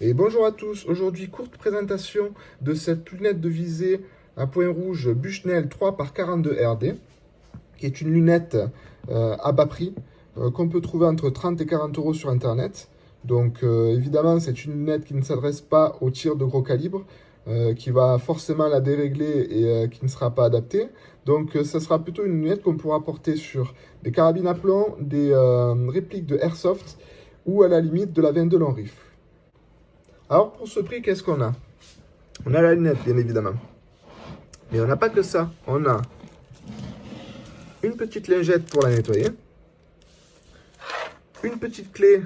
Et bonjour à tous, aujourd'hui courte présentation de cette lunette de visée à point rouge Bushnell 3 par 42 RD, qui est une lunette à bas prix, qu'on peut trouver entre 30 et 40 euros sur internet. Donc évidemment c'est une lunette qui ne s'adresse pas au tir de gros calibre, qui va forcément la dérégler et qui ne sera pas adaptée. Donc ça sera plutôt une lunette qu'on pourra porter sur des carabines à plomb, des répliques de airsoft ou à la limite de la 22 long rifle. Alors pour ce prix, qu'est-ce qu'on a? On a la lunette, bien évidemment. Mais on n'a pas que ça. On a une petite lingette pour la nettoyer, une petite clé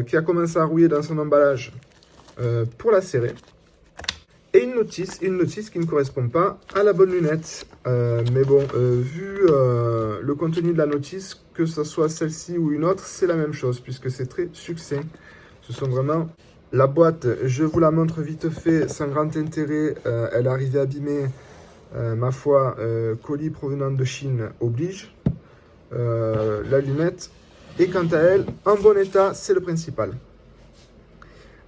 qui a commencé à rouiller dans son emballage pour la serrer, et une notice qui ne correspond pas à la bonne lunette. Mais bon, vu le contenu de la notice, que ce soit celle-ci ou une autre, c'est la même chose, puisque c'est très succinct. Ce sont vraiment... La boîte, je vous la montre vite fait, sans grand intérêt. Elle est arrivée abîmée, ma foi, colis provenant de Chine oblige. La lunette est quant à elle en bon état, c'est le principal.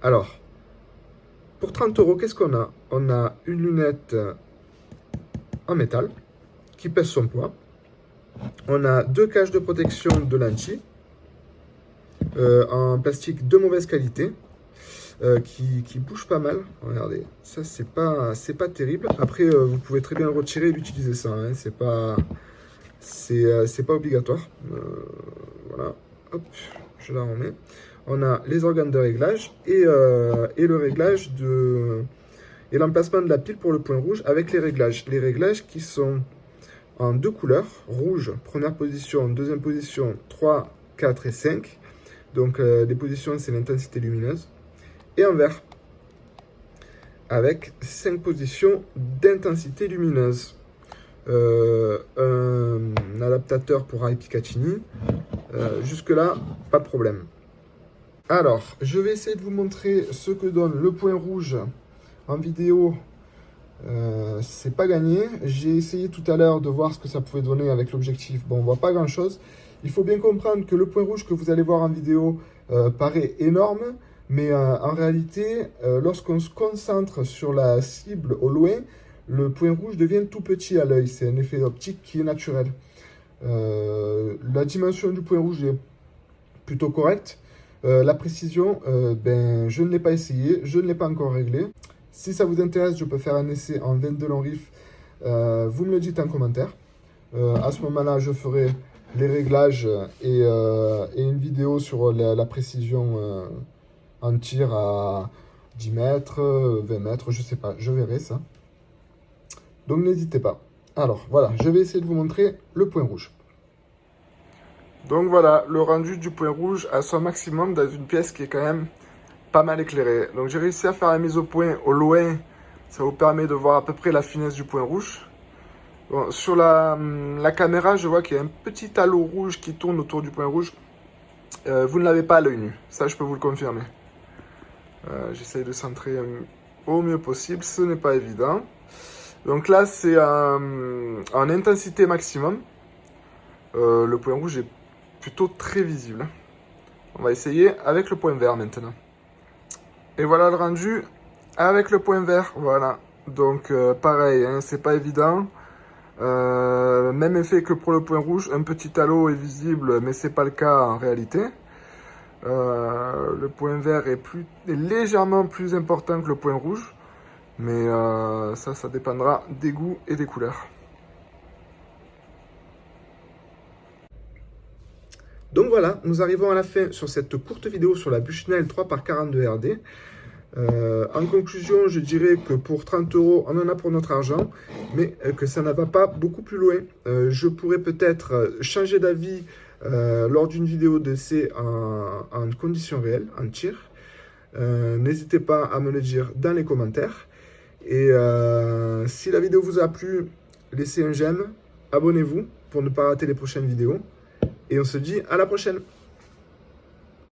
Alors, pour 30 euros, qu'est-ce qu'on a? On a une lunette en métal qui pèse son poids. On a deux caches de protection de lentilles en plastique de mauvaise qualité. Qui bouge pas mal. Regardez, ça c'est pas terrible. Après, vous pouvez très bien le retirer et l'utiliser ça. Hein. C'est pas obligatoire. Voilà. Hop, je la remets. On a les organes de réglage et le réglage et l'emplacement de la pile pour le point rouge avec les réglages. Les réglages qui sont en deux couleurs, rouge, première position, deuxième position, 3, 4 et 5. Donc les positions, c'est l'intensité lumineuse. Et en vert, avec 5 positions d'intensité lumineuse. Un adaptateur pour Rai Picatinny. Jusque là, pas de problème. Alors, je vais essayer de vous montrer ce que donne le point rouge en vidéo. C'est pas gagné. J'ai essayé tout à l'heure de voir ce que ça pouvait donner avec l'objectif. Bon, on voit pas grand chose. Il faut bien comprendre que le point rouge que vous allez voir en vidéo paraît énorme. Mais en réalité, lorsqu'on se concentre sur la cible au loin, le point rouge devient tout petit à l'œil. C'est un effet optique qui est naturel. La dimension du point rouge est plutôt correcte. La précision, je ne l'ai pas essayé, je ne l'ai pas encore réglé. Si ça vous intéresse, je peux faire un essai en 22 long rifle. Vous me le dites en commentaire. À ce moment-là, je ferai les réglages et une vidéo sur la précision en tir à 10 mètres, 20 mètres, je sais pas, je verrai ça. Donc n'hésitez pas. Alors voilà, je vais essayer de vous montrer le point rouge. Donc voilà, le rendu du point rouge à son maximum dans une pièce qui est quand même pas mal éclairée. Donc j'ai réussi à faire la mise au point au loin, ça vous permet de voir à peu près la finesse du point rouge. Bon, sur la caméra, je vois qu'il y a un petit halo rouge qui tourne autour du point rouge. Vous ne l'avez pas à l'œil nu, ça je peux vous le confirmer. J'essaye de centrer au mieux possible, ce n'est pas évident. Donc là, c'est en intensité maximum. Le point rouge est plutôt très visible. On va essayer avec le point vert maintenant. Et voilà le rendu avec le point vert. Voilà. Donc pareil, hein, c'est pas évident. Même effet que pour le point rouge, un petit halo est visible, mais c'est pas le cas en réalité. Le point vert est légèrement plus important que le point rouge, mais ça dépendra des goûts et des couleurs. Donc voilà, nous arrivons à la fin sur cette courte vidéo sur la Bushnell 3 par 42 RD. En conclusion, je dirais que pour 30 euros, on en a pour notre argent, mais que ça ne va pas beaucoup plus loin. Je pourrais peut-être changer d'avis lors d'une vidéo d'essai en conditions réelles, en tir. N'hésitez pas à me le dire dans les commentaires. Et si la vidéo vous a plu, laissez un j'aime, abonnez-vous pour ne pas rater les prochaines vidéos. Et on se dit à la prochaine.